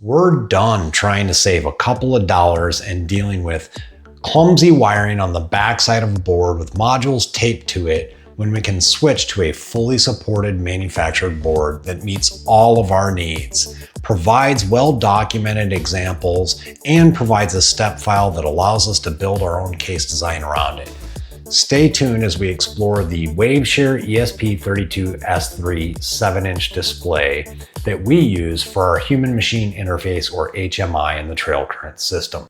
We're done trying to save a couple of dollars and dealing with clumsy wiring on the backside of a board with modules taped to it when we can switch to a fully supported manufactured board that meets all of our needs, provides well-documented examples, and provides a step file that allows us to build our own case design around it. Stay tuned as we explore the Waveshare ESP32-S3 7-inch display that we use for our human-machine interface, or HMI, in the trail current system.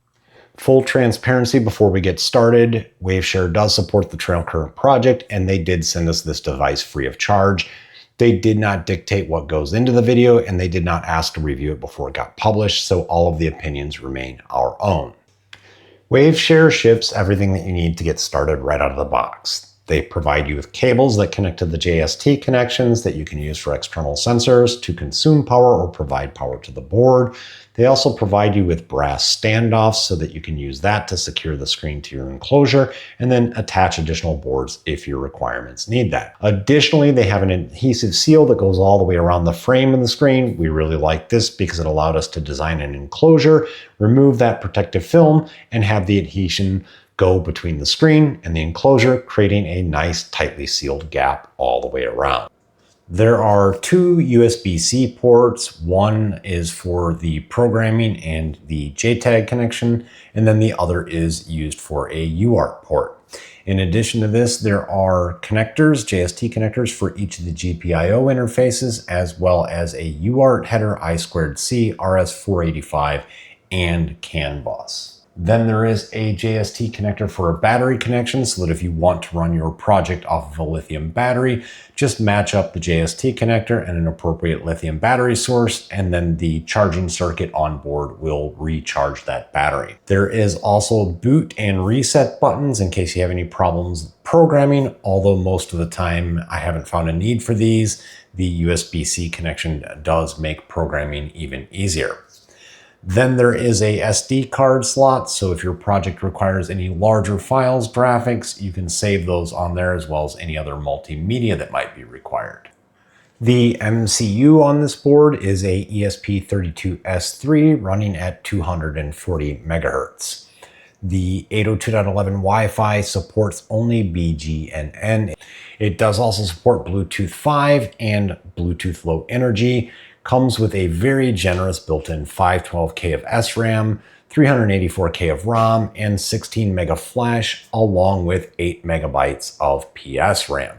Full transparency before we get started, Waveshare does support the trail current project, and they did send us this device free of charge. They did not dictate what goes into the video, and they did not ask to review it before it got published, so all of the opinions remain our own. Waveshare ships everything that you need to get started right out of the box. They provide you with cables that connect to the JST connections that you can use for external sensors to consume power or provide power to the board. They also provide you with brass standoffs so that you can use that to secure the screen to your enclosure and then attach additional boards if your requirements need that. Additionally, they have an adhesive seal that goes all the way around the frame of the screen. We really like this because it allowed us to design an enclosure, remove that protective film, and have the adhesion go between the screen and the enclosure, creating a nice tightly sealed gap all the way around. There are two USB-C ports. One is for the programming and the JTAG connection, and then the other is used for a UART port. In addition to this, there are connectors, JST connectors, for each of the GPIO interfaces, as well as a UART header I2C, RS485, and CAN bus. Then there is a JST connector for a battery connection, so that if you want to run your project off of a lithium battery, just match up the JST connector and an appropriate lithium battery source, and then the charging circuit on board will recharge that battery. There is also boot and reset buttons in case you have any problems programming, although most of the time I haven't found a need for these. The USB-C connection does make programming even easier. Then there is a SD card slot, so if your project requires any larger files, graphics, you can save those on there, as well as any other multimedia that might be required. The MCU on this board is a ESP32-S3 running at 240 MHz. The 802.11 Wi-Fi supports only BGNN. It does also support Bluetooth 5 and Bluetooth Low Energy. Comes with a very generous built-in 512K of SRAM, 384K of ROM, and 16 mega flash, along with 8 megabytes of PSRAM.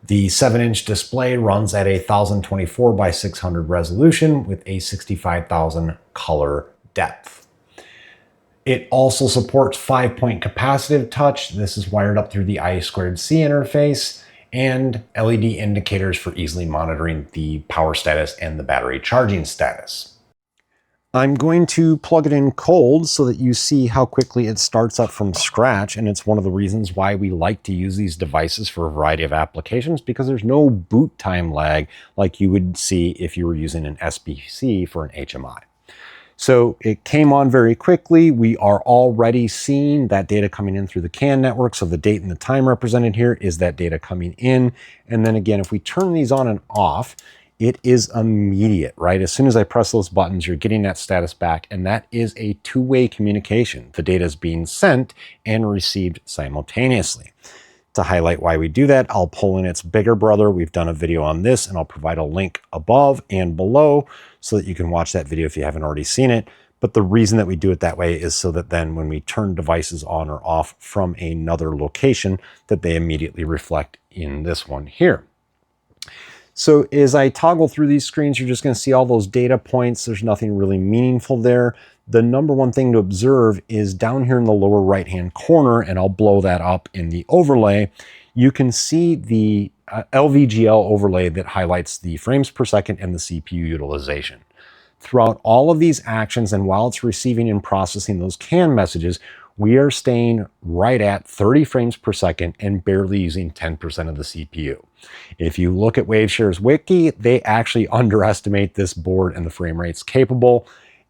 The 7-inch display runs at a 1024 by 600 resolution with a 65,000 color depth. It also supports 5-point capacitive touch. This is wired up through the I2C interface, and LED indicators for easily monitoring the power status and the battery charging status. I'm going to plug it in cold so that you see how quickly it starts up from scratch, and it's one of the reasons why we like to use these devices for a variety of applications, because there's no boot time lag like you would see if you were using an SBC for an HMI. So it came on very quickly. We are already seeing that data coming in through the CAN network. So the date and the time represented here is that data coming in. And then again, if we turn these on and off, it is immediate, right? As soon as I press those buttons, you're getting that status back. And that is a two-way communication. The data is being sent and received simultaneously. To highlight why we do that, I'll pull in its bigger brother. We've done a video on this, and I'll provide a link above and below so that you can watch that video if you haven't already seen it. But the reason that we do it that way is so that then when we turn devices on or off from another location, that they immediately reflect in this one here. So as I toggle through these screens, you're just going to see all those data points. There's nothing really meaningful there. The number one thing to observe is down here in the lower right-hand corner, and I'll blow that up in the overlay. You can see the LVGL overlay that highlights the frames per second and the CPU utilization. Throughout all of these actions, and while it's receiving and processing those CAN messages, we are staying right at 30 frames per second and barely using 10% of the CPU. If you look at Waveshare's wiki, they actually underestimate this board and the frame rates capable.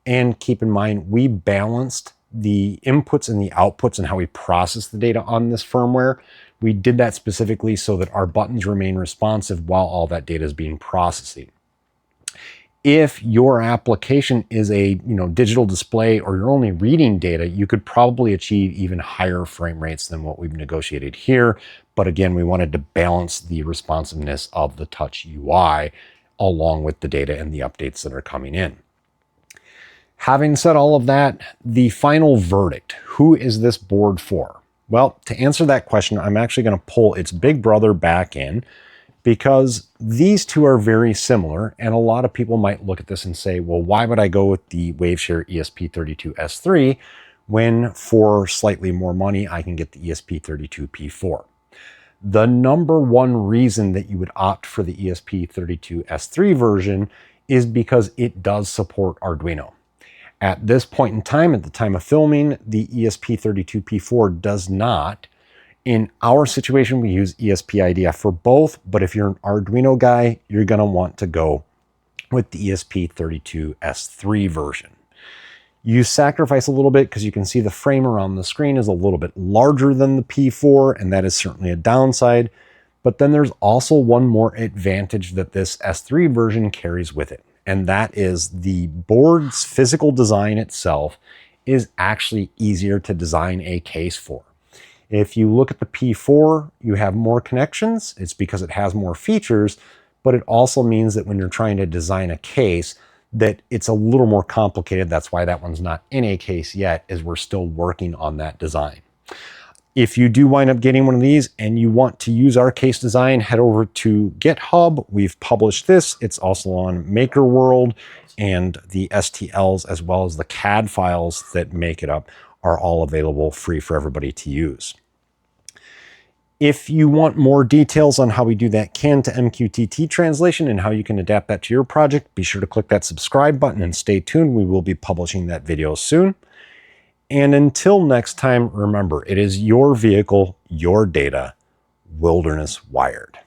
And keep in mind, we balanced the inputs and the outputs and how we process the data on this firmware. We did that specifically so that our buttons remain responsive while all that data is being processed. If your application is a digital display or you're only reading data, you could probably achieve even higher frame rates than what we've negotiated here. But again, we wanted to balance the responsiveness of the touch UI along with the data and the updates that are coming in. Having said all of that, the final verdict, who is this board for? Well, to answer that question, I'm actually going to pull its big brother back in, because these two are very similar, and a lot of people might look at this and say, well, why would I go with the Waveshare ESP32-S3 when for slightly more money I can get the ESP32P4? The number one reason that you would opt for the ESP32-S3 version is because it does support Arduino. At this point in time, at the time of filming, the ESP32P4 does not. In our situation, we use ESP-IDF for both, but if you're an Arduino guy, you're going to want to go with the ESP32-S3 version. You sacrifice a little bit because you can see the frame around the screen is a little bit larger than the P4, and that is certainly a downside. But then there's also one more advantage that this S3 version carries with it, and that is the board's physical design itself is actually easier to design a case for. If you look at the P4, you have more connections. It's because it has more features, but it also means that when you're trying to design a case, that it's a little more complicated. That's why that one's not in a case yet, as we're still working on that design. If you do wind up getting one of these and you want to use our case design, head over to GitHub. We've published this. It's also on MakerWorld, and the STLs as well as the CAD files that make it up are all available free for everybody to use. If you want more details on how we do that CAN to MQTT translation and how you can adapt that to your project, be sure to click that subscribe button and stay tuned. We will be publishing that video soon. And until next time, remember, it is your vehicle, your data, Wilderness Wired.